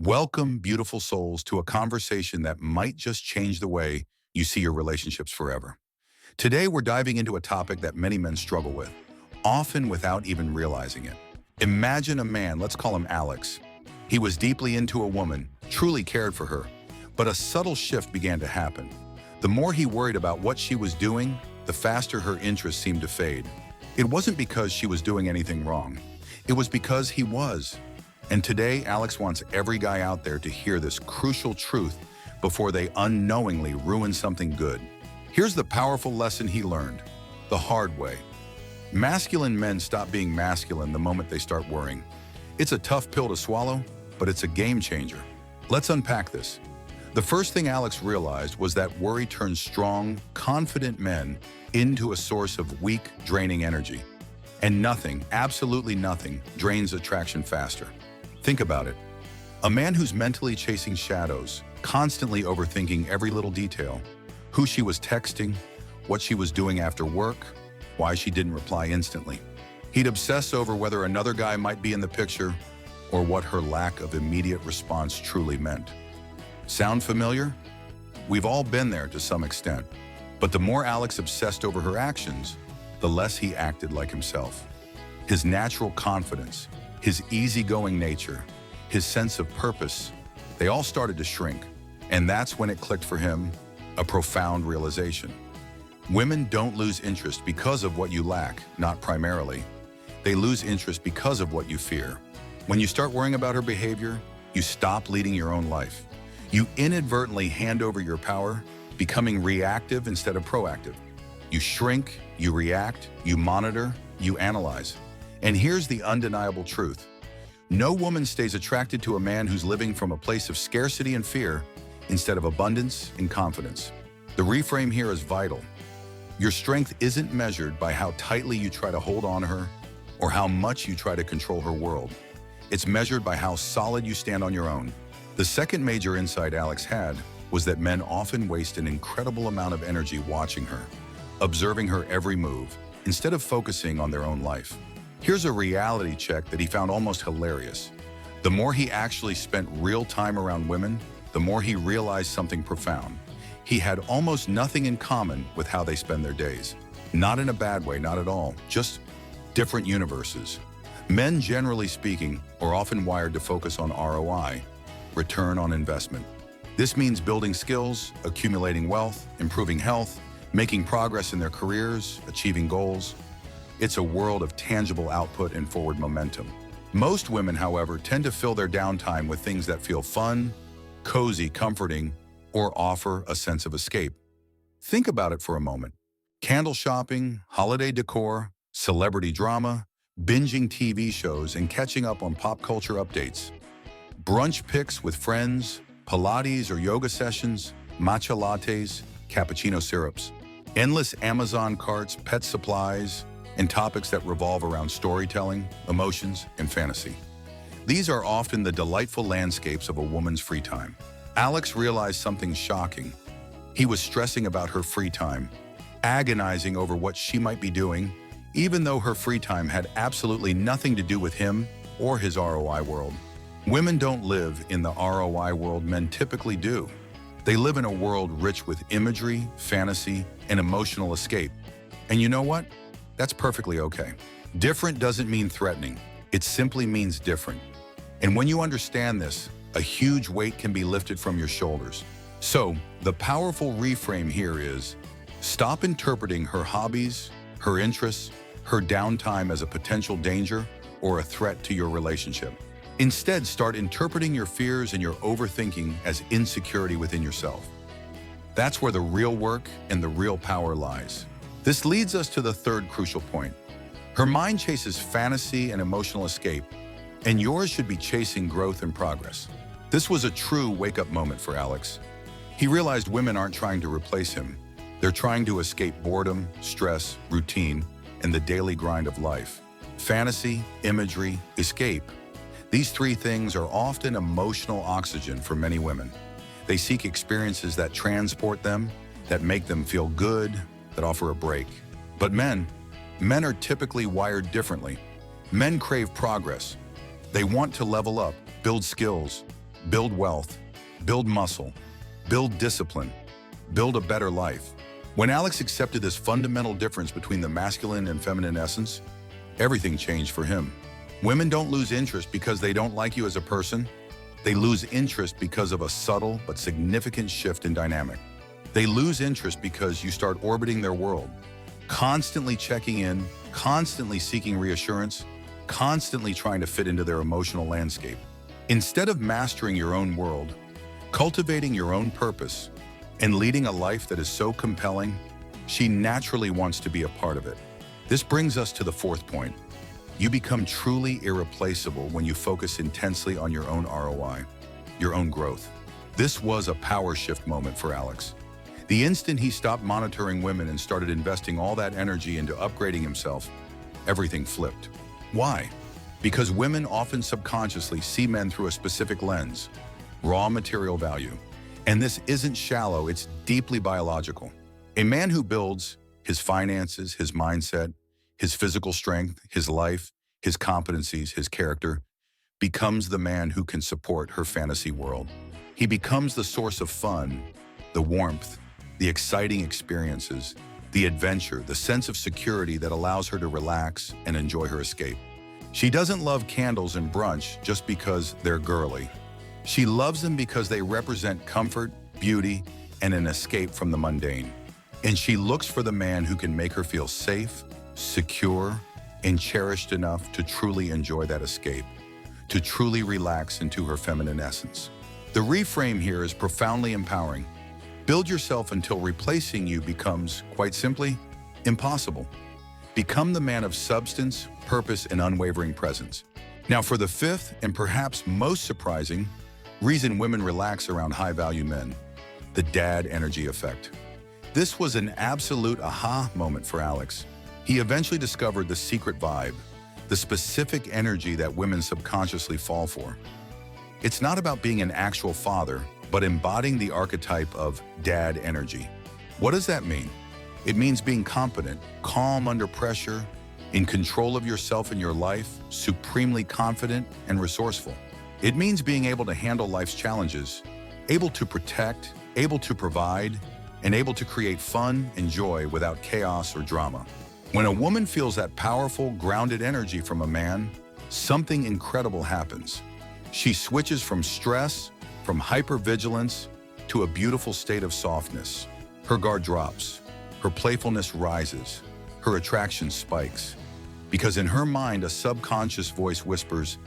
Welcome, beautiful souls, to a conversation that might just change the way you see your relationships forever. Today, we're diving into a topic that many men struggle with, often without even realizing it. Imagine a man, let's call him Alex. He was deeply into a woman, truly cared for her, but a subtle shift began to happen. The more he worried about what she was doing, the faster her interest seemed to fade. It wasn't because she was doing anything wrong. It was because he was. And today, Alex wants every guy out there to hear this crucial truth before they unknowingly ruin something good. Here's the powerful lesson he learned, the hard way. Masculine men stop being masculine the moment they start worrying. It's a tough pill to swallow, but it's a game changer. Let's unpack this. The first thing Alex realized was that worry turns strong, confident men into a source of weak, draining energy. And nothing, absolutely nothing, drains attraction faster. Think about it. A man who's mentally chasing shadows, constantly overthinking every little detail, who she was texting, what she was doing after work, why she didn't reply instantly. He'd obsess over whether another guy might be in the picture or what her lack of immediate response truly meant. Sound familiar? We've all been there to some extent. But the more Alex obsessed over her actions, the less he acted like himself. His natural confidence, his easygoing nature, his sense of purpose, they all started to shrink. And that's when it clicked for him, a profound realization. Women don't lose interest because of what you lack, not primarily. They lose interest because of what you fear. When you start worrying about her behavior, you stop leading your own life. You inadvertently hand over your power, becoming reactive instead of proactive. You shrink, you react, you monitor, you analyze. And here's the undeniable truth. No woman stays attracted to a man who's living from a place of scarcity and fear instead of abundance and confidence. The reframe here is vital. Your strength isn't measured by how tightly you try to hold on her or how much you try to control her world. It's measured by how solid you stand on your own. The second major insight Alex had was that men often waste an incredible amount of energy watching her, observing her every move, instead of focusing on their own life. Here's a reality check that he found almost hilarious. The more he actually spent real time around women, the more he realized something profound. He had almost nothing in common with how they spend their days. Not in a bad way, not at all, just different universes. Men, generally speaking, are often wired to focus on ROI, return on investment. This means building skills, accumulating wealth, improving health, making progress in their careers, achieving goals. It's a world of tangible output and forward momentum. Most women, however, tend to fill their downtime with things that feel fun, cozy, comforting, or offer a sense of escape. Think about it for a moment. Candle shopping, holiday decor, celebrity drama, binging TV shows, and catching up on pop culture updates. Brunch pics with friends, Pilates or yoga sessions, matcha lattes, cappuccino syrups, endless Amazon carts, pet supplies, and topics that revolve around storytelling, emotions, and fantasy. These are often the delightful landscapes of a woman's free time. Alex realized something shocking. He was stressing about her free time, agonizing over what she might be doing, even though her free time had absolutely nothing to do with him or his ROI world. Women don't live in the ROI world men typically do. They live in a world rich with imagery, fantasy, and emotional escape. And you know what? That's perfectly okay. Different doesn't mean threatening. It simply means different. And when you understand this, a huge weight can be lifted from your shoulders. So, the powerful reframe here is, stop interpreting her hobbies, her interests, her downtime as a potential danger or a threat to your relationship. Instead, start interpreting your fears and your overthinking as insecurity within yourself. That's where the real work and the real power lies. This leads us to the third crucial point. Her mind chases fantasy and emotional escape, and yours should be chasing growth and progress. This was a true wake-up moment for Alex. He realized women aren't trying to replace him. They're trying to escape boredom, stress, routine, and the daily grind of life. Fantasy, imagery, escape. These three things are often emotional oxygen for many women. They seek experiences that transport them, that make them feel good, that offer a break. But men are typically wired differently. Men crave progress. They want to level up, build skills, build wealth, build muscle, build discipline, build a better life. When Alex accepted this fundamental difference between the masculine and feminine essence, everything changed for him. Women don't lose interest because they don't like you as a person. They lose interest because of a subtle but significant shift in dynamic. They lose interest because you start orbiting their world, constantly checking in, constantly seeking reassurance, constantly trying to fit into their emotional landscape. Instead of mastering your own world, cultivating your own purpose, and leading a life that is so compelling, she naturally wants to be a part of it. This brings us to the fourth point. You become truly irreplaceable when you focus intensely on your own ROI, your own growth. This was a power shift moment for Alex. The instant he stopped monitoring women and started investing all that energy into upgrading himself, everything flipped. Why? Because women often subconsciously see men through a specific lens, raw material value. And this isn't shallow, it's deeply biological. A man who builds his finances, his mindset, his physical strength, his life, his competencies, his character, becomes the man who can support her fantasy world. He becomes the source of fun, the warmth, the exciting experiences, the adventure, the sense of security that allows her to relax and enjoy her escape. She doesn't love candles and brunch just because they're girly. She loves them because they represent comfort, beauty, and an escape from the mundane. And she looks for the man who can make her feel safe, secure, and cherished enough to truly enjoy that escape, to truly relax into her feminine essence. The reframe here is profoundly empowering. Build yourself until replacing you becomes, quite simply, impossible. Become the man of substance, purpose, and unwavering presence. Now for the fifth and perhaps most surprising reason women relax around high-value men, the dad energy effect. This was an absolute aha moment for Alex. He eventually discovered the secret vibe, the specific energy that women subconsciously fall for. It's not about being an actual father, but embodying the archetype of dad energy. What does that mean? It means being competent, calm under pressure, in control of yourself and your life, supremely confident and resourceful. It means being able to handle life's challenges, able to protect, able to provide, and able to create fun and joy without chaos or drama. When a woman feels that powerful, grounded energy from a man, something incredible happens. She switches from stress, from hypervigilance, to a beautiful state of softness. Her guard drops, her playfulness rises, her attraction spikes. Because in her mind, a subconscious voice whispers,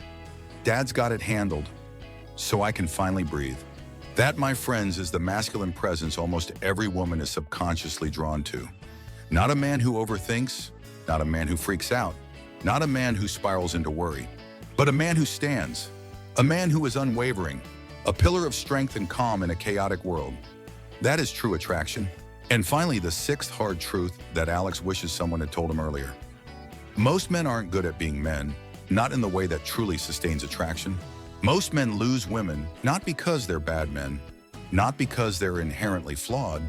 "Dad's got it handled, so I can finally breathe." That, my friends, is the masculine presence almost every woman is subconsciously drawn to. Not a man who overthinks, not a man who freaks out, not a man who spirals into worry, but a man who stands, a man who is unwavering, a pillar of strength and calm in a chaotic world. That is true attraction. And finally, the sixth hard truth that Alex wishes someone had told him earlier. Most men aren't good at being men, not in the way that truly sustains attraction. Most men lose women not because they're bad men, not because they're inherently flawed,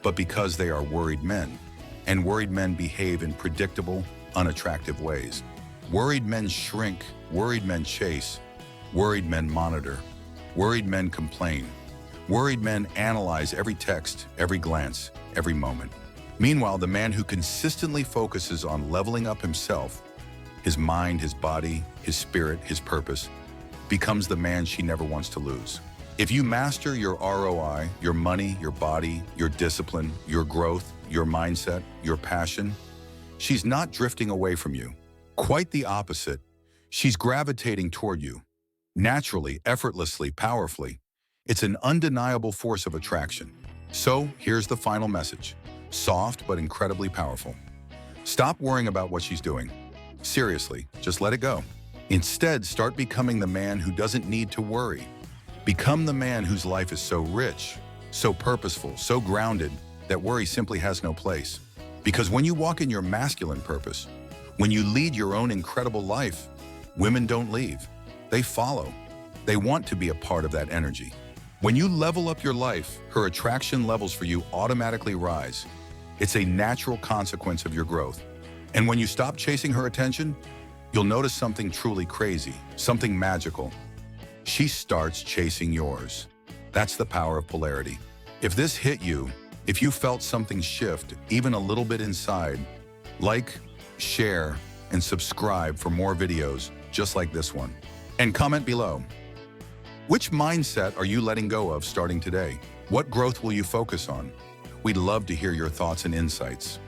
but because they are worried men. And worried men behave in predictable, unattractive ways. Worried men shrink, worried men chase, worried men monitor, worried men complain. Worried men analyze every text, every glance, every moment. Meanwhile, the man who consistently focuses on leveling up himself, his mind, his body, his spirit, his purpose, becomes the man she never wants to lose. If you master your ROI, your money, your body, your discipline, your growth, your mindset, your passion, she's not drifting away from you. Quite the opposite. She's gravitating toward you. Naturally, effortlessly, powerfully. It's an undeniable force of attraction. So here's the final message. Soft but incredibly powerful. Stop worrying about what she's doing. Seriously, just let it go. Instead, start becoming the man who doesn't need to worry. Become the man whose life is so rich, so purposeful, so grounded that worry simply has no place. Because when you walk in your masculine purpose, when you lead your own incredible life, women don't leave. They follow. They want to be a part of that energy. When you level up your life, her attraction levels for you automatically rise. It's a natural consequence of your growth. And when you stop chasing her attention, you'll notice something truly crazy, something magical. she starts chasing yours. That's the power of polarity. If this hit you, if you felt something shift even a little bit inside, like, share, and subscribe for more videos just like this one. And comment below. Which mindset are you letting go of starting today? What growth will you focus on? We'd love to hear your thoughts and insights.